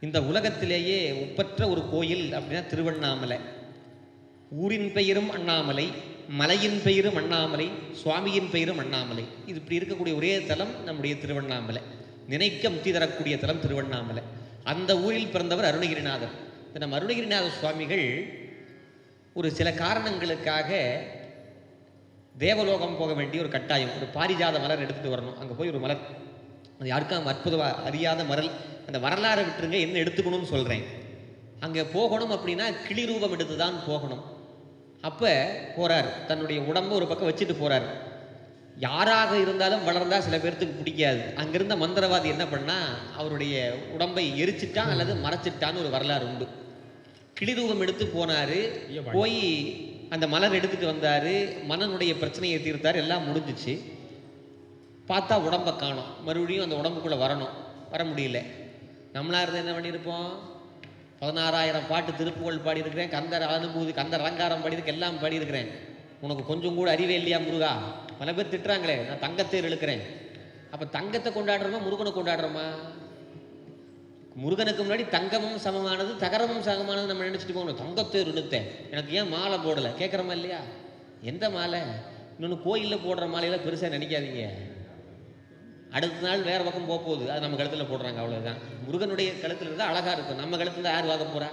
இந்த உலகத்திலேயே ஒப்பற்ற ஒரு கோயில் அப்படின்னா திருவண்ணாமலை. ஊரின் பெயரும் அண்ணாமலை, மலையின் பெயரும் அண்ணாமலை, சுவாமியின் பெயரும் அண்ணாமலை. இது இப்படி இருக்கக்கூடிய ஒரே தலம் நம்முடைய திருவண்ணாமலை. நினைக்க முக்தி தரக்கூடிய தலம் திருவண்ணாமலை. அந்த ஊரில் பிறந்தவர் அருணகிரிநாதர். நம்ம அருணகிரிநாத சுவாமிகள் ஒரு சில காரணங்களுக்காக தேவலோகம் போக வேண்டிய ஒரு கட்டாயம். ஒரு பாரிஜாத மலர் எடுத்துகிட்டு வரணும். அங்கே போய் ஒரு மலர், அது யாருக்கும் அற்புதமாக அறியாத மலர். அந்த வரலாறை விட்டுருங்க, என்ன எடுத்துக்கணும்னு சொல்கிறேன். அங்கே போகணும் அப்படின்னா கிளி ரூபம் எடுத்து தான் போகணும். அப்போ போகிறார், தன்னுடைய உடம்பு ஒரு பக்கம் வச்சுட்டு போகிறார். யாராக இருந்தாலும் வளர்ந்தால் சில பேர்த்துக்கு பிடிக்காது. அங்கிருந்த மந்திரவாதி என்ன பண்ணால் அவருடைய உடம்பை எரிச்சிட்டான் அல்லது மறைச்சிட்டான்னு ஒரு வரலாறு உண்டு. கிளி ரூபம் எடுத்து போனார். போய் அந்த மலர் எடுத்துகிட்டு வந்தார். மன்னனுடைய பிரச்சனையை தீர்த்தார். எல்லாம் முடிஞ்சிச்சு. பார்த்தா உடம்பை காணோம். மறுபடியும் அந்த உடம்புக்குள்ளே வரணும், வர முடியல. நம்மளாக இருந்து என்ன பண்ணியிருப்போம்? 16,000 பாட்டு திருப்புகழ் பாடியிருக்கிறேன், கந்தர் அனுபூதி, கந்தர் அலங்காரம் பாடியிருக்கு, எல்லாம் பாடியிருக்கிறேன். உனக்கு கொஞ்சம் கூட அறிவே இல்லையா முருகா? பல பேர் திட்டுறாங்களே, நான் தங்கத்தேர் இழுக்கிறேன். அப்போ தங்கத்தை கொண்டாடுறோமா முருகனை கொண்டாடுறோமா? முருகனுக்கு முன்னாடி தங்கமும் சமமானது, தகரமும் சமமானது நம்ம நினச்சிட்டு போகணும். தங்கத்தேர் இழுத்தேன், எனக்கு ஏன் மாலை போடலை கேட்குறோமா இல்லையா? எந்த மாலை? இன்னொன்று கோயிலில் போடுற மாலையெல்லாம் பெருசாக நினைக்காதீங்க. அடுத்த நாள் வேறு பக்கம் போகுது, அது நம்ம கழுத்தில் போடுறாங்க, அவ்வளோதான். முருகனுடைய கழுத்தில் இருந்தால் அழகாக இருக்கும். நம்ம கழுத்தில் யார் வாங்க போகிறா?